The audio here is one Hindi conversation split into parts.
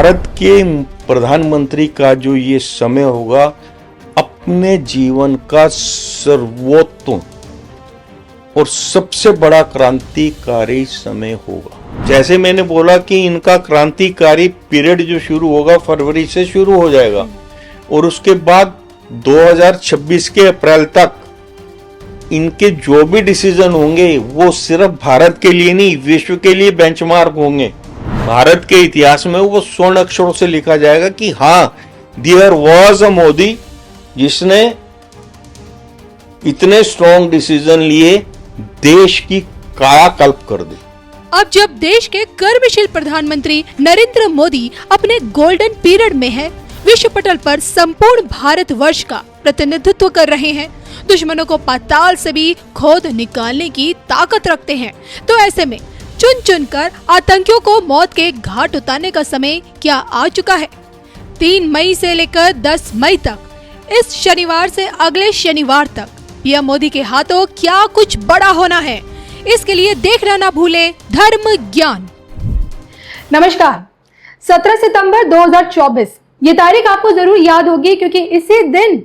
भारत के प्रधानमंत्री का जो ये समय होगा अपने जीवन का सर्वोत्तम और सबसे बड़ा क्रांतिकारी समय होगा। जैसे मैंने बोला कि इनका क्रांतिकारी पीरियड जो शुरू होगा फरवरी से शुरू हो जाएगा और उसके बाद 2026 के अप्रैल तक इनके जो भी डिसीजन होंगे वो सिर्फ भारत के लिए नहीं विश्व के लिए बेंचमार्क होंगे। भारत के इतिहास में वो स्वर्ण अक्षरों से लिखा जाएगा कि हाँ, देयर वाज अ मोदी जिसने इतने स्ट्रॉन्ग डिसीजन लिए, देश की कायाकल्प कर दी। अब जब देश के कर्मशील प्रधानमंत्री नरेंद्र मोदी अपने गोल्डन पीरियड में है, विश्व पटल पर संपूर्ण भारत वर्ष का प्रतिनिधित्व कर रहे हैं, दुश्मनों को पाताल से भी खोद निकालने की ताकत रखते हैं, तो ऐसे में चुन चुन कर आतंकियों को मौत के घाट उतारने का समय क्या आ चुका है? 3 मई से लेकर 10 मई तक, इस शनिवार से अगले शनिवार तक पीएम मोदी के हाथों क्या कुछ बड़ा होना है, इसके लिए देखना ना भूलें धर्म ज्ञान। नमस्कार, 17 सितंबर 2024 ये तारीख आपको जरूर याद होगी क्योंकि इसी दिन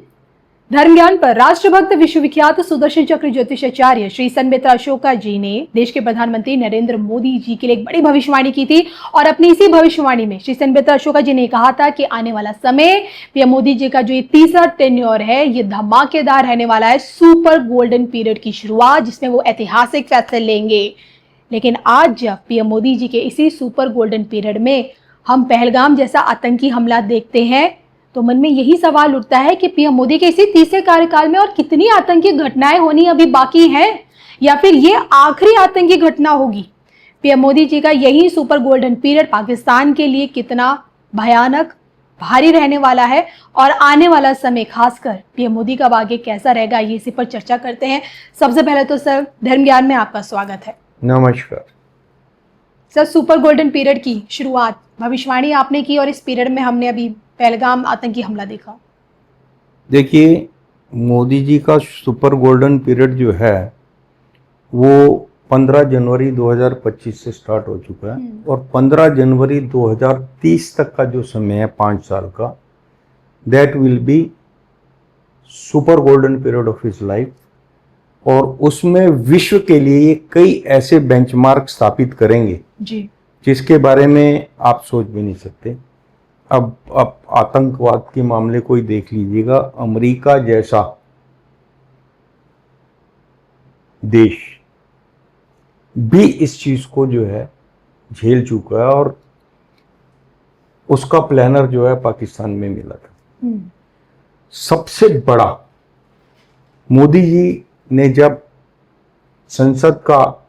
धर्म ज्ञान पर राष्ट्रभक्त विश्वविख्यात सुदर्शन चक्र ज्योतिषाचार्य श्री सनमित्रा अशोका जी ने देश के प्रधानमंत्री नरेंद्र मोदी जी के लिए एक बड़ी भविष्यवाणी की थी और अपनी इसी भविष्यवाणी में श्री सनमित्रा अशोका जी ने कहा था कि आने वाला समय पीएम मोदी जी का जो ये तीसरा टेन्योर है ये धमाकेदार रहने वाला है, सुपर गोल्डन पीरियड की शुरुआत जिसमें वो ऐतिहासिक फैसले लेंगे। लेकिन आज जब पीएम मोदी जी के इसी सुपर गोल्डन पीरियड में हम पहलगाम जैसा आतंकी हमला देखते हैं तो मन में यही सवाल उठता है कि पीएम मोदी के इसी तीसरे कार्यकाल में और कितनी आतंकी घटनाएं होनी अभी बाकी हैं या फिर ये आखिरी आतंकी घटना होगी। पीएम मोदी जी का यही सुपर गोल्डन पीरियड पाकिस्तान के लिए कितना भयानक भारी रहने वाला है और आने वाला समय खासकर पीएम मोदी का आगे कैसा रहेगा, ये इसी पर चर्चा करते हैं। सबसे पहले तो सर धर्म ज्ञान में आपका स्वागत है। नमस्कार सर, सुपर गोल्डन पीरियड की शुरुआत भविष्यवाणी आपने की और इस पीरियड में हमने अभी पहलगाम आतंकी हमला देखा। देखिए, मोदी जी का सुपर गोल्डन पीरियड जो है वो 15 जनवरी 2025 से स्टार्ट हो चुका है और 15 जनवरी 2030 तक का जो समय है 5 साल का, that will be super golden period of his life. और उसमें विश्व के लिए कई ऐसे बेंचमार्क स्थापित करेंगे जी, जिसके बारे में आप सोच भी नहीं सकते। अब आतंकवाद के मामले को ही देख लीजिएगा, अमेरिका जैसा देश भी इस चीज को जो है झेल चुका है और उसका प्लानर जो है पाकिस्तान में मिला था। सबसे बड़ा, मोदी जी ने जब संसद का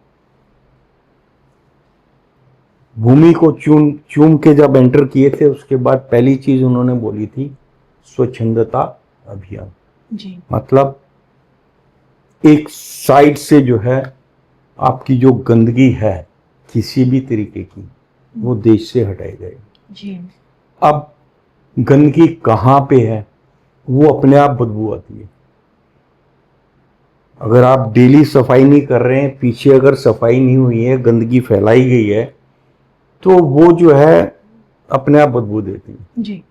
भूमि को चूम के जब एंटर किए थे उसके बाद पहली चीज उन्होंने बोली थी स्वच्छंदता अभियान जी। मतलब एक साइड से जो है आपकी जो गंदगी है किसी भी तरीके की वो देश से हटाई जाएगी जी। अब गंदगी कहाँ पे है वो अपने आप बदबू आती है। अगर आप डेली सफाई नहीं कर रहे हैं, पीछे अगर सफाई नहीं हुई है, गंदगी फैलाई गई है तो वो जो है अपने आप बदबू देती है जी।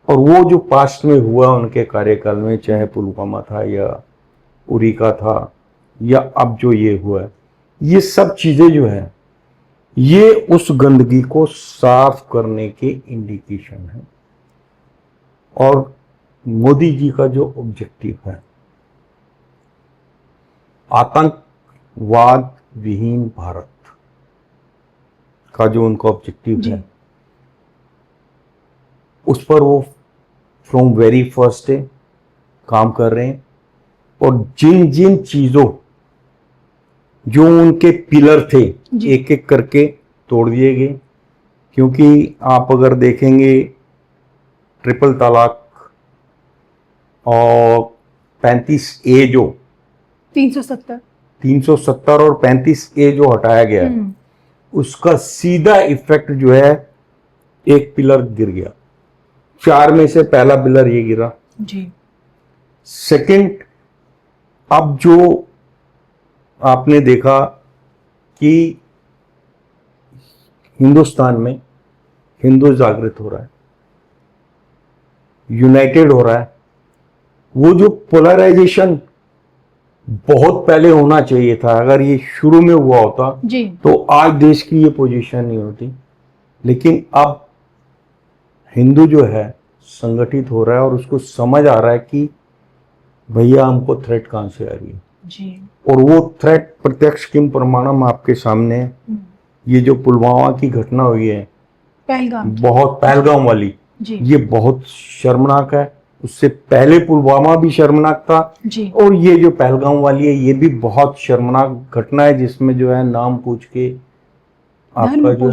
और वो जो पास्ट में हुआ उनके कार्यकाल में, चाहे पुलवामा था या उरी का था या अब जो ये हुआ है, ये सब चीजें जो है ये उस गंदगी को साफ करने के इंडिकेशन है। और मोदी जी का जो ऑब्जेक्टिव है आतंकवाद विहीन भारत का जो उनका ऑब्जेक्टिव है उस पर वो फ्रॉम वेरी फर्स्ट डे काम कर रहे हैं। और जिन जिन चीजों जो उनके पिलर थे एक एक करके तोड़ दिए गए, क्योंकि आप अगर देखेंगे ट्रिपल तलाक और 35A जो 370 और 35A जो हटाया गया है उसका सीधा इफेक्ट जो है एक पिलर गिर गया। 4 में से पहला पिलर ये गिरा जी। सेकंड, अब जो आपने देखा कि हिंदुस्तान में हिंदू जागृत हो रहा है, यूनाइटेड हो रहा है। वो जो पोलराइजेशन बहुत पहले होना चाहिए था, अगर ये शुरू में हुआ होता जी। तो आज देश की ये पोजीशन नहीं होती। लेकिन अब हिंदू जो है संगठित हो रहा है और उसको समझ आ रहा है कि भैया हमको थ्रेट कहां से आ रही है जी। और वो थ्रेट प्रत्यक्ष किम प्रमाणम आपके सामने है। ये जो पुलवामा की घटना हुई है, पहलगाम वाली, जी। ये बहुत शर्मनाक है। उससे पहले पुलवामा भी शर्मनाक था जी। और ये जो पहलगाम वाली है ये भी बहुत शर्मनाक घटना है, जिसमें जो है नाम पूछ के आपका जो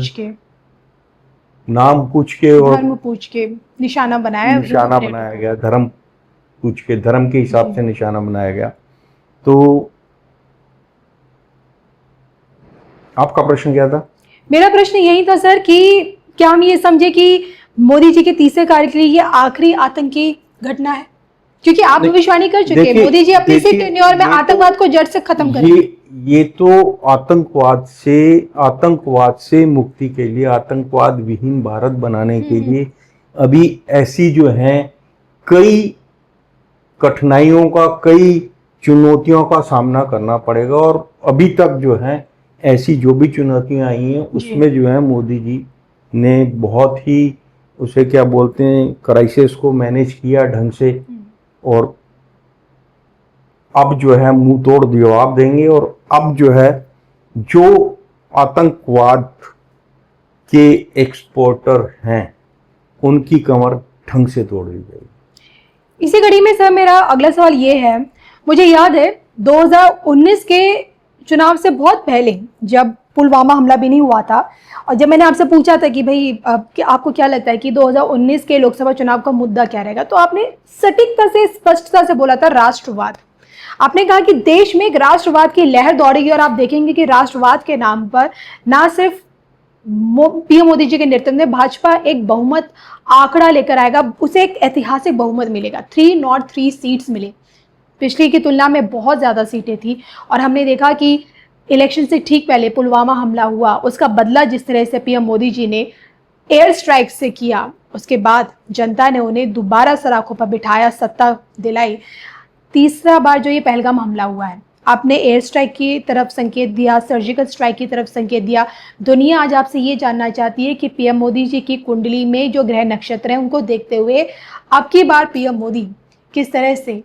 नाम पूछ के और धर्म पूछ के निशाना बनाया गया, धर्म पूछ के, धर्म के हिसाब से निशाना बनाया गया। तो आपका प्रश्न क्या था? मेरा प्रश्न यही था सर कि क्या हम ये समझे कि मोदी जी के तीसरे कार्यकाल ये आखिरी आतंकी घटना है, क्योंकि आप भविष्यवाणी कर चुके हैं मोदी जी अपने इसी टेन्योर में आतंकवाद को जड़ से खत्म करेंगे। ये तो आतंकवाद से मुक्ति के लिए, आतंकवाद विहीन भारत बनाने के लिए अभी ऐसी जो है कई कठिनाइयों का, कई चुनौतियों का सामना करना पड़ेगा। और अभी तक जो है ऐसी जो भी चुनौतियां आई हैं उसमें जो है मोदी जी ने बहुत ही, उसे क्या बोलते हैं, क्राइसिस को मैनेज किया ढंग से। और अब जो है मुंह तोड़ जवाब देंगे और अब जो है जो आतंकवाद के एक्सपोर्टर हैं उनकी कमर ढंग से तोड़ दी जाएगी। इसी कड़ी में सर मेरा अगला सवाल ये है, मुझे याद है 2019 के चुनाव से बहुत पहले जब पुलवामा हमला भी नहीं हुआ था, और जब मैंने आपसे पूछा था कि भाई आपको क्या लगता है कि 2019 के लोकसभा चुनाव का मुद्दा क्या रहेगा, तो आपने सटीकता से, स्पष्टता से बोला था राष्ट्रवाद। आपने कहा कि देश में एक राष्ट्रवाद की लहर दौड़ेगी और आप देखेंगे कि राष्ट्रवाद के नाम पर ना सिर्फ पीएम मोदी जी के नेतृत्व में भाजपा एक बहुमत आंकड़ा लेकर आएगा, उसे एक ऐतिहासिक बहुमत मिलेगा, 303 सीट्स मिले। पिछली की तुलना में बहुत ज़्यादा सीटें थी। और हमने देखा कि इलेक्शन से ठीक पहले पुलवामा हमला हुआ, उसका बदला जिस तरह से पीएम मोदी जी ने एयर स्ट्राइक से किया, उसके बाद जनता ने उन्हें दोबारा सराखों पर बिठाया, सत्ता दिलाई। तीसरा बार जो ये पहलगाम हमला हुआ है, आपने एयर स्ट्राइक की तरफ संकेत दिया, सर्जिकल स्ट्राइक की तरफ संकेत दिया। दुनिया आज आपसे ये जानना चाहती है कि पीएम मोदी जी की कुंडली में जो ग्रह नक्षत्र हैं उनको देखते हुए अब की बार पीएम मोदी किस तरह से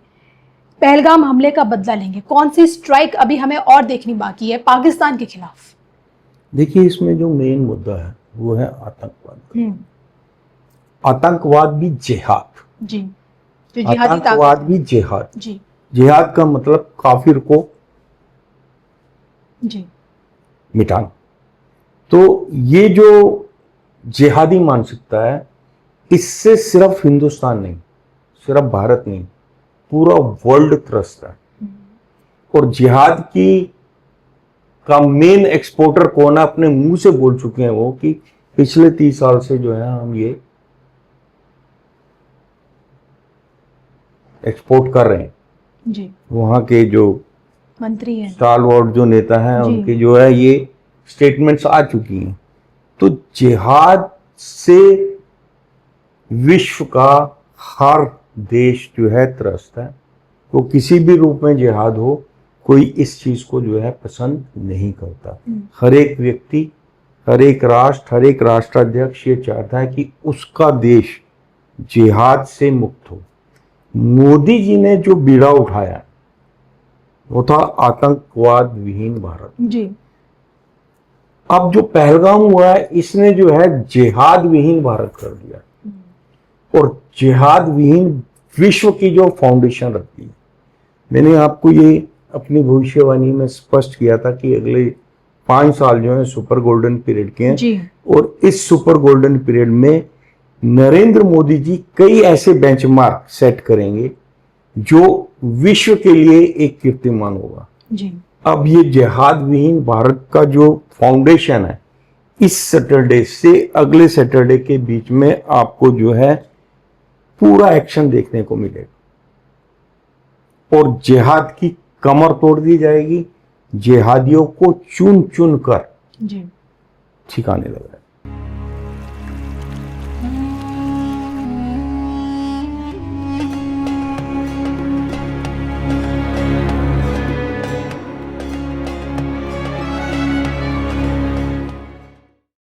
पहलगाम हमले का बदला लेंगे, कौन सी स्ट्राइक अभी हमें और देखनी बाकी है पाकिस्तान के खिलाफ? देखिए, इसमें जो मेन मुद्दा है वो है आतंकवाद। आतंकवाद भी जिहाद, जी, जो जिहादी आतंकवाद भी जिहाद। जी, जिहाद का मतलब काफिर को जी मिटाना। तो ये जो जिहादी मानसिकता है, इससे सिर्फ हिंदुस्तान नहीं, सिर्फ भारत नहीं, पूरा वर्ल्ड त्रस्त है। और जिहाद की का मेन एक्सपोर्टर कौन है, अपने मुंह से बोल चुके हैं वो कि पिछले 30 साल से जो है हम ये एक्सपोर्ट कर रहे हैं। जी, वहां के जो मंत्री हैं, स्टालवर्ड जो नेता हैं, उनके जो है ये स्टेटमेंट्स आ चुकी हैं। तो जिहाद से विश्व का हर देश जो है त्रस्त है। तो किसी भी रूप में जिहाद हो, कोई इस चीज को जो है पसंद नहीं करता। हर एक व्यक्ति, हर एक राष्ट्र, हर एक राष्ट्राध्यक्ष ये चाहता है कि उसका देश जिहाद से मुक्त हो। मोदी जी ने जो बीड़ा उठाया वो था आतंकवाद विहीन भारत। जी, अब जो पहलगाम हुआ है, इसने जो है जिहाद विहीन भारत कर दिया। और जिहाद विहीन विश्व की जो फाउंडेशन रखती है, मैंने आपको ये अपनी भविष्यवाणी में स्पष्ट किया था कि अगले 5 साल जो है सुपर गोल्डन पीरियड के हैं। और इस सुपर गोल्डन पीरियड में नरेंद्र मोदी जी कई ऐसे बेंचमार्क सेट करेंगे जो विश्व के लिए एक कीर्तिमान होगा। जी, अब ये जिहाद विहीन भारत का जो फाउंडेशन है, इस सैटरडे से अगले सैटरडे के बीच में आपको जो है पूरा एक्शन देखने को मिलेगा और जिहाद की कमर तोड़ दी जाएगी। जिहादियों को चुन चुन कर ठिकाने लगाए।